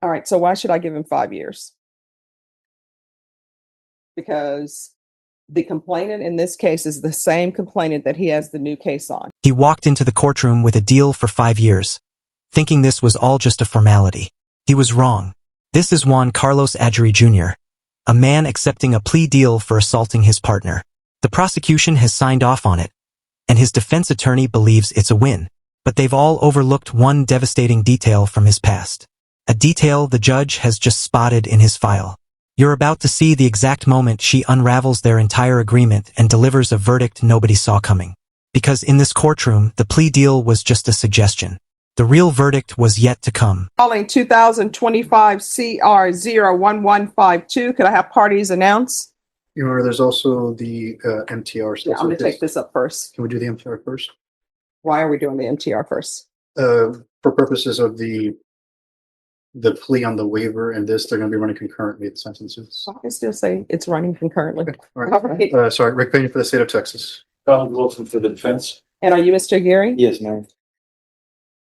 All right, so why should I give him 5 years? Because the complainant in this case is the same complainant that he has the new case on. He walked into the courtroom with a deal for 5 years, thinking this was all just a formality. He was wrong. This is Juan Carlos Adjuri Jr., a man accepting a plea deal for assaulting his partner. The prosecution has signed off on it, and his defense attorney believes it's a win. But they've all overlooked one devastating detail from his past. A detail the judge has just spotted in his file. You're about to see the exact moment she unravels their entire agreement and delivers a verdict nobody saw coming. Because in this courtroom, the plea deal was just a suggestion. The real verdict was yet to come. Calling 2025 CR 01152. Could I have parties announce? Your Honor, there's also the MTR. Yeah, I'm going to take this up first. Can we do the MTR first? Why are we doing the MTR first? For purposes of the plea on the waiver and this, they're going to be running concurrently at the sentences. So I can still say it's running concurrently. Okay. All right. All right. Sorry, Rick Payne for the state of Texas. Donald Wilson for the defense. And are you Mr. Gary? Yes, ma'am.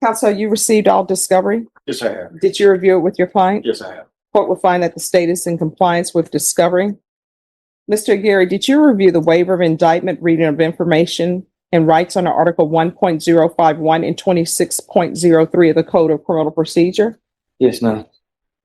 Counsel, you received all discovery. Yes, I have. Did you review it with your client? Yes, I have. Court will find that the state is in compliance with discovery. Mr. Gary, did you review the waiver of indictment, reading of information, and rights under Article 1.051 and 26.03 of the Code of Criminal Procedure? Yes, ma'am.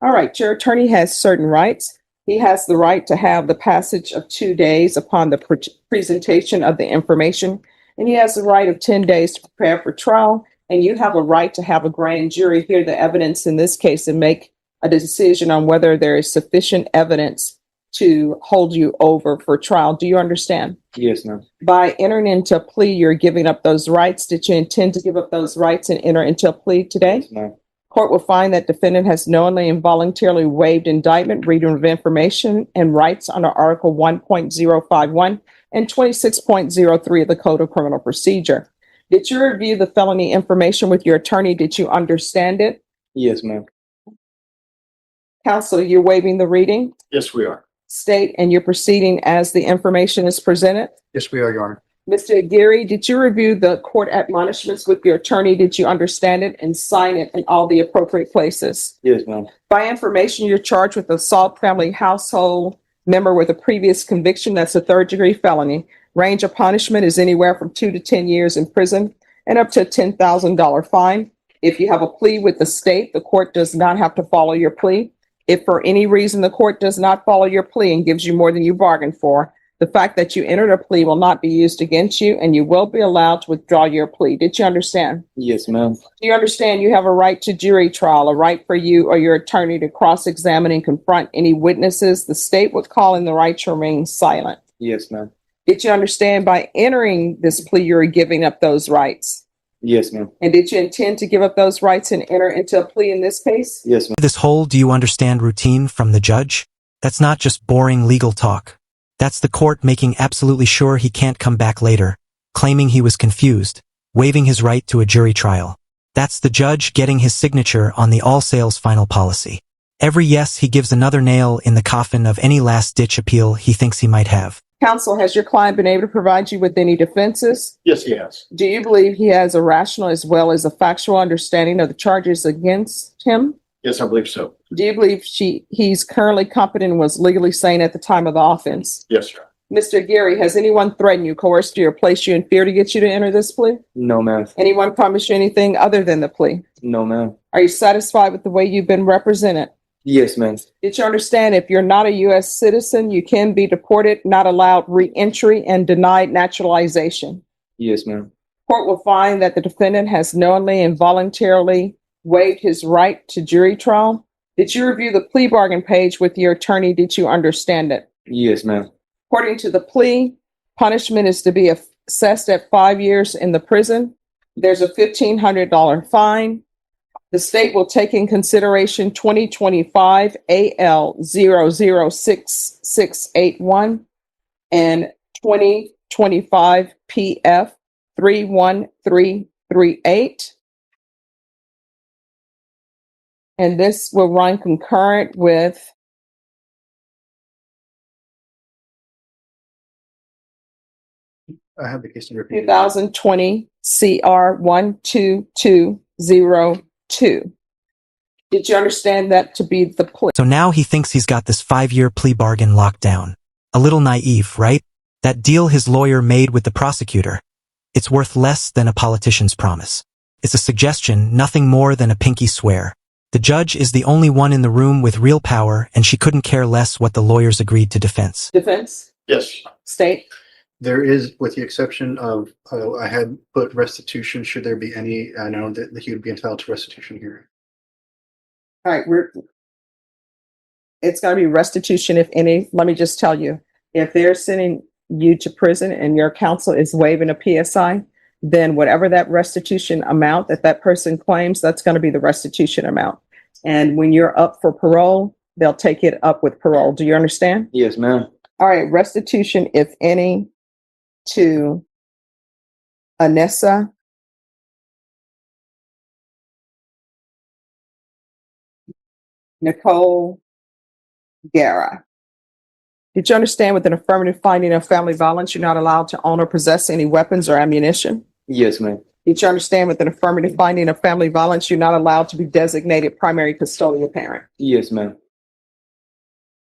All right, your attorney has certain rights. He has the right to have the passage of 2 days upon the presentation of the information, and he has the right of 10 days to prepare for trial, and you have a right to have a grand jury hear the evidence in this case and make a decision on whether there is sufficient evidence to hold you over for trial. Do you understand? Yes, ma'am. By entering into a plea, you're giving up those rights. Did you intend to give up those rights and enter into a plea today? Yes, ma'am. Court will find that defendant has knowingly and voluntarily waived indictment, reading of information, and rights under Article 1.051 and 26.03 of the Code of Criminal Procedure. Did you review the felony information with your attorney? Did you understand it? Yes, ma'am. Counsel, you're waiving the reading? Yes, we are. State, and you're proceeding as the information is presented? Yes, we are, Your Honor. Mr. Aguirre, did you review the court admonishments with your attorney? Did you understand it and sign it in all the appropriate places? Yes, ma'am. By information, you're charged with assault family household member with a previous conviction. That's a third-degree felony. Range of punishment is anywhere from 2 to 10 years in prison and up to a $10,000 fine. If you have a plea with the state, the court does not have to follow your plea. If for any reason the court does not follow your plea and gives you more than you bargained for, the fact that you entered a plea will not be used against you, and you will be allowed to withdraw your plea. Did you understand? Yes, ma'am. Do you understand you have a right to jury trial, a right for you or your attorney to cross-examine and confront any witnesses? The state would call in the right to remain silent. Yes, ma'am. Did you understand by entering this plea, you're giving up those rights? Yes, ma'am. And did you intend to give up those rights and enter into a plea in this case? Yes, ma'am. This whole "do you understand" routine from the judge? That's not just boring legal talk. That's the court making absolutely sure he can't come back later, claiming he was confused, waiving his right to a jury trial. That's the judge getting his signature on the all sales final policy. Every yes, he gives another nail in the coffin of any last-ditch appeal he thinks he might have. Counsel, has your client been able to provide you with any defenses? Yes, he has. Do you believe he has a rational as well as a factual understanding of the charges against him? Yes, I believe so. Do you believe he's currently competent and was legally sane at the time of the offense? Yes, sir. Mr. Gary, has anyone threatened you, coerced you, or placed you in fear to get you to enter this plea? No, ma'am. Anyone promised you anything other than the plea? No, ma'am. Are you satisfied with the way you've been represented? Yes, ma'am. Did you understand if you're not a U.S. citizen, you can be deported, not allowed re-entry, and denied naturalization? Yes, ma'am. Court will find that the defendant has knowingly and voluntarily waived his right to jury trial. Did you review the plea bargain page with your attorney? Did you understand it? Yes, ma'am. According to the plea, punishment is to be assessed at 5 years in the prison. There's a $1,500 fine. The state will take in consideration 2025 AL 006681 and 2025 PF 31338. And this will run concurrent with I have the case number. 2020 CR 12202. Did you understand that to be the plea? So now he thinks he's got this 5-year plea bargain locked down. A little naive, right? That deal his lawyer made with the prosecutor. It's worth less than a politician's promise. It's a suggestion, nothing more than a pinky swear. The judge is the only one in the room with real power, and she couldn't care less what the lawyers agreed to defense. Defense? Yes. State? There is, with the exception of, I had put restitution, should there be any, I know that he would be entitled to restitution here. All right, it's going to be restitution, if any. Let me just tell you, if they're sending you to prison and your counsel is waiving a PSI, then whatever that restitution amount that person claims, that's going to be the restitution amount. And when you're up for parole, they'll take it up with parole. Do you understand? Yes, ma'am. All right, restitution, if any, to Anessa Nicole Guerra. Did you understand with an affirmative finding of family violence, you're not allowed to own or possess any weapons or ammunition? Yes, ma'am. Did you understand with an affirmative finding of family violence, you're not allowed to be designated primary custodial parent? Yes, ma'am.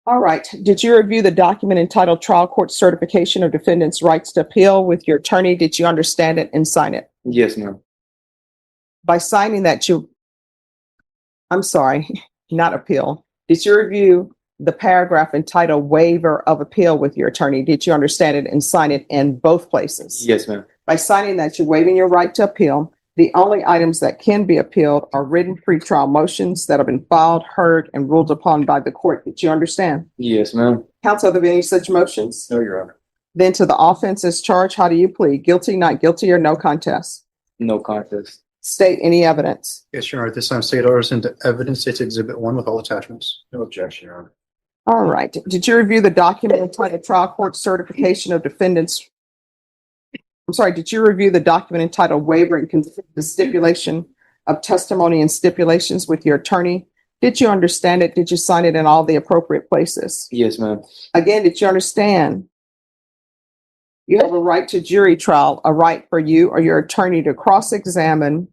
All right. Did you review the document entitled Trial Court Certification of Defendant's Rights to Appeal with your attorney? Did you understand it and sign it? Yes, ma'am. By signing that I'm sorry, not appeal. Did you review the paragraph entitled Waiver of Appeal with your attorney? Did you understand it and sign it in both places? Yes, ma'am. By signing that, you're waiving your right to appeal. The only items that can be appealed are written pretrial motions that have been filed, heard, and ruled upon by the court. Did you understand? Yes, ma'am. Counsel, are there any such motions? No, Your Honor. Then to the offense as charged, how do you plead? Guilty, not guilty, or no contest? No contest. State any evidence. Yes, Your Honor. At this time, state orders into evidence. It's Exhibit 1 with all attachments. No objection, Your Honor. All right. Did you review the document entitled Trial Court Certification of Defendants? I'm sorry, did you review the document entitled Waiver and Consent to Stipulation of Testimony and Stipulations with your attorney? Did you understand it? Did you sign it in all the appropriate places? Yes, ma'am. Again, did you understand? You have a right to jury trial, a right for you or your attorney to cross-examine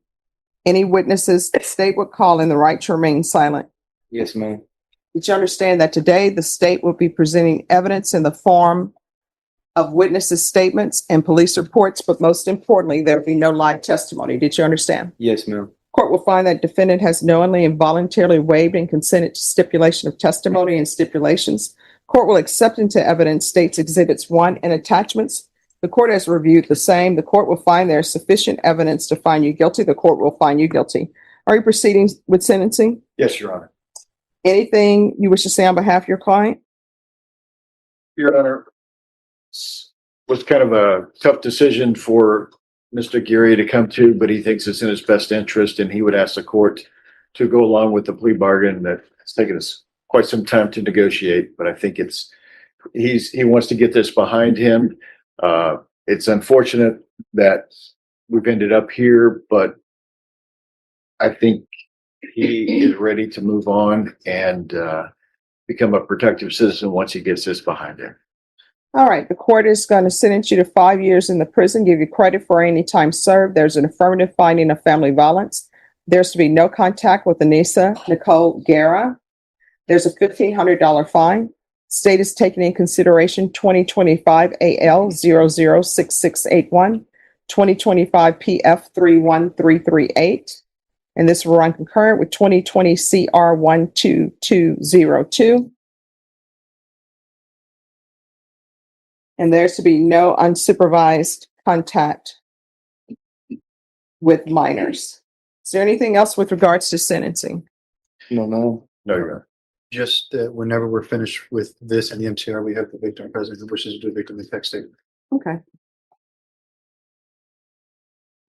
any witnesses the state would call and the right to remain silent. Yes, ma'am. Did you understand that today the state will be presenting evidence in the form of witnesses' statements and police reports, but most importantly, there will be no live testimony? Did you understand? Yes, ma'am. Court will find that defendant has knowingly and voluntarily waived and consented to stipulation of testimony and stipulations. Court will accept into evidence states Exhibits 1 and attachments. The court has reviewed the same. The court will find there is sufficient evidence to find you guilty. The court will find you guilty. Are you proceeding with sentencing? Yes, Your Honor. Anything you wish to say on behalf of your client? Your Honor, was kind of a tough decision for Mr. Geary to come to, but he thinks it's in his best interest, and he would ask the court to go along with the plea bargain that has taken us quite some time to negotiate. But I think he wants to get this behind him. It's unfortunate that we've ended up here, but I think he is ready to move on and become a productive citizen once he gets this behind him. All right. The court is going to sentence you to 5 years in the prison, give you credit for any time served. There's an affirmative finding of family violence. There's to be no contact with Anessa Nicole Guerra. There's a $1,500 fine. State is taking in consideration 2025 AL 006681, 2025 PF 31338. And this will run concurrent with 2020 CR 12202. And there's to be no unsupervised contact with minors. Is there anything else with regards to sentencing? No, ma'am. No, Your Honor. Just whenever we're finished with this and the MTR, we have the victim present who wishes to do a victim impact statement. Okay.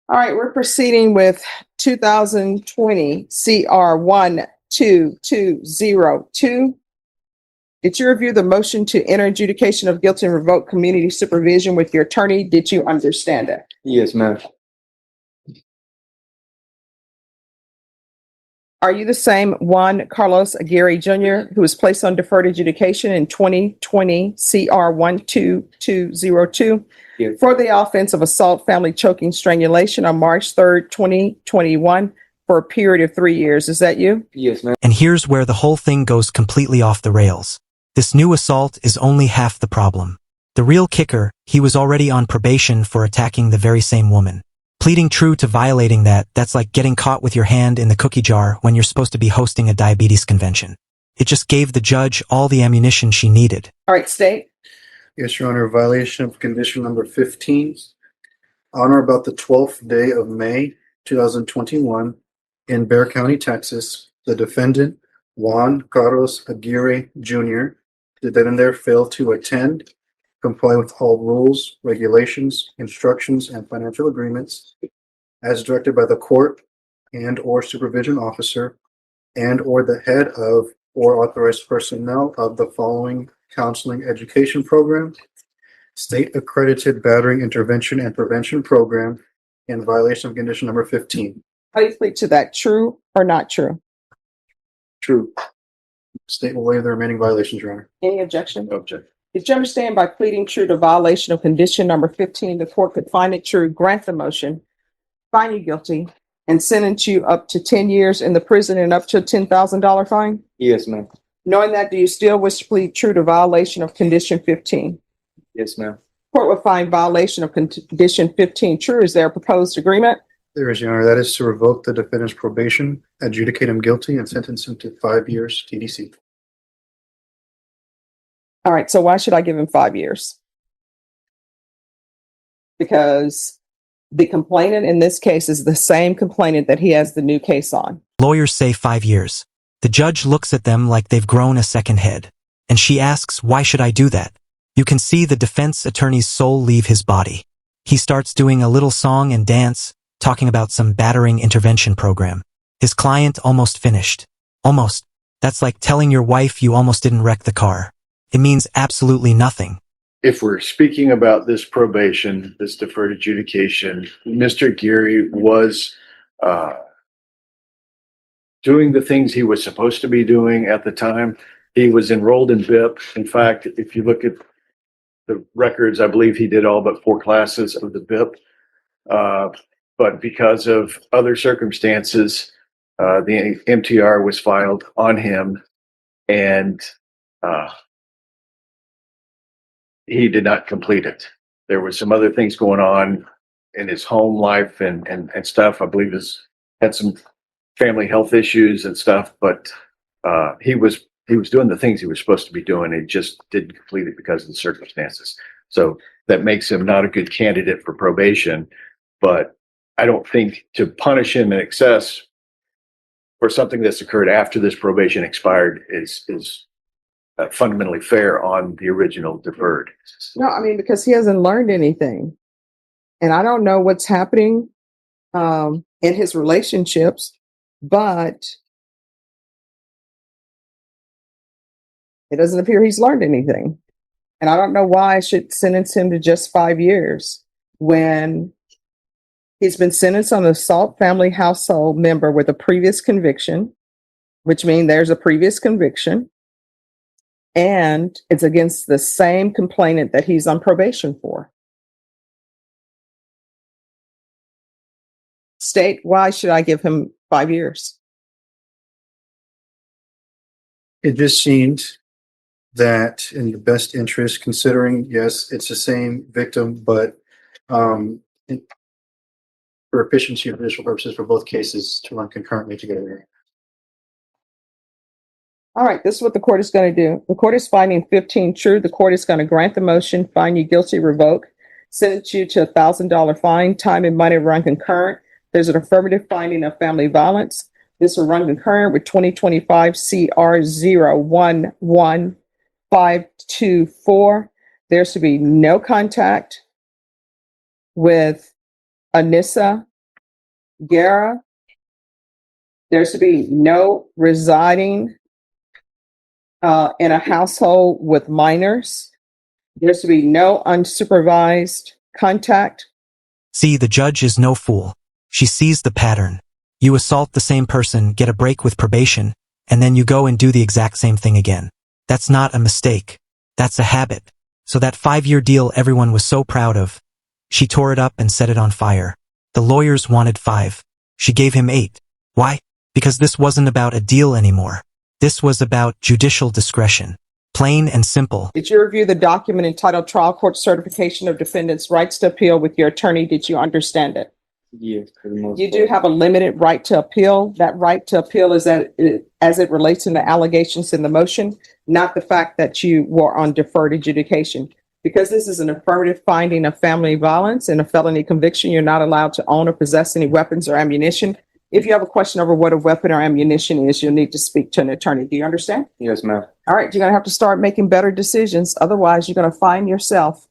All right, we're proceeding with 2020 CR 12202. Did you review the motion to enter adjudication of guilty and revoke community supervision with your attorney? Did you understand it? Yes, ma'am. Are you the same Juan Carlos Aguirre Jr., who was placed on deferred adjudication in 2020 CR 12202 Yes. for the offense of assault, family choking, strangulation on March 3rd, 2021, for a period of 3 years. Is that you? Yes, ma'am. And here's where the whole thing goes completely off the rails. This new assault is only half the problem. The real kicker, he was already on probation for attacking the very same woman. Pleading true to violating that's like getting caught with your hand in the cookie jar when you're supposed to be hosting a diabetes convention. It just gave the judge all the ammunition she needed. All right, state. Yes, Your Honor, violation of condition number 15. On or about the 12th day of May 2021 in Bexar County, Texas, the defendant, Juan Carlos Aguirre Jr., did then and there fail to attend, comply with all rules, regulations, instructions, and financial agreements as directed by the court and or supervision officer and or the head of or authorized personnel of the following counseling education program, state accredited battering intervention and prevention program, in violation of condition number 15. How do you plead to that? True or not true? True. State will waive the remaining violations, Your Honor. Any objection? No objection. Did you understand by pleading true to violation of condition number 15, the court could find it true, grant the motion, find you guilty, and sentence you up to 10 years in the prison and up to a $10,000 fine? Yes, ma'am. Knowing that, do you still wish to plead true to violation of condition 15? Yes, ma'am. Court will find violation of condition 15 true. Is there a proposed agreement? There is, Your Honor. That is to revoke the defendant's probation, adjudicate him guilty, and sentence him to 5 years TDC. All right, so why should I give him 5 years? Because the complainant in this case is the same complainant that he has the new case on. Lawyers say 5 years. The judge looks at them like they've grown a second head. And she asks, why should I do that? You can see the defense attorney's soul leave his body. He starts doing a little song and dance, talking about some battering intervention program. His client almost finished. Almost. That's like telling your wife you almost didn't wreck the car. It means absolutely nothing. If we're speaking about this probation, this deferred adjudication, Mr. Geary was doing the things he was supposed to be doing at the time. He was enrolled in BIP. In fact, if you look at the records, I believe he did all but 4 classes of the BIP. But because of other circumstances, the MTR was filed on him, and he did not complete it. There was some other things going on in his home life and stuff. I believe had some family health issues and stuff, but he was doing the things he was supposed to be doing. He just didn't complete it because of the circumstances. So that makes him not a good candidate for probation. But I don't think to punish him in excess for something that's occurred after this probation expired is fundamentally fair on the original deferred. No, I mean, because he hasn't learned anything. And I don't know what's happening in his relationships, but it doesn't appear he's learned anything. And I don't know why I should sentence him to just 5 years when he's been sentenced on an assault family household member with a previous conviction, which means there's a previous conviction. And it's against the same complainant that he's on probation for. State, why should I give him 5 years? It just seemed that in the best interest, considering, yes, it's the same victim, but for efficiency and judicial purposes for both cases to run concurrently together. All right, this is what the court is going to do. The court is finding 15 true. The court is going to grant the motion, find you guilty, revoke, sentence you to $1,000 fine, time and money run concurrent. There's an affirmative finding of family violence. This will run concurrent with 2025 CR 011524. There's to be no contact with Anissa Guerra. There's to be no residing in a household with minors. There's to be no unsupervised contact. See, the judge is no fool. She sees the pattern. You assault the same person, get a break with probation, and then you go and do the exact same thing again. That's not a mistake. That's a habit. So that 5-year deal everyone was so proud of, she tore it up and set it on fire. The lawyers wanted 5. She gave him 8. Why? Because this wasn't about a deal anymore. This was about judicial discretion. Plain and simple. Did you review the document entitled Trial Court Certification of Defendant's Rights to Appeal with your attorney? Did you understand it? Yes, for the most You do part. have a limited right to appeal. That right to appeal is that as it relates to the allegations in the motion, not the fact that you were on deferred adjudication. Because this is an affirmative finding of family violence and a felony conviction, you're not allowed to own or possess any weapons or ammunition. If you have a question over what a weapon or ammunition is, you'll need to speak to an attorney. Do you understand? Yes, ma'am. All right, you're going to have to start making better decisions. Otherwise, you're going to find yourself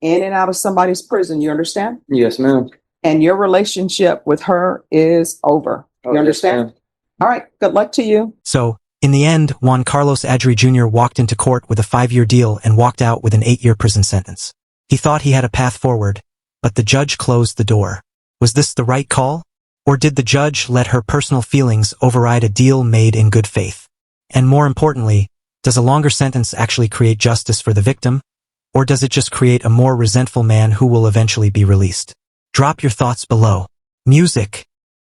in and out of somebody's prison. You understand? Yes, ma'am. And your relationship with her is over. Oh, You yes, understand? ma'am. All right, good luck to you. So, in the end, Juan Carlos Adri Jr. walked into court with a 5-year deal and walked out with an 8-year prison sentence. He thought he had a path forward, but the judge closed the door. Was this the right call? Or did the judge let her personal feelings override a deal made in good faith? And more importantly, does a longer sentence actually create justice for the victim? Or does it just create a more resentful man who will eventually be released? Drop your thoughts below. Music.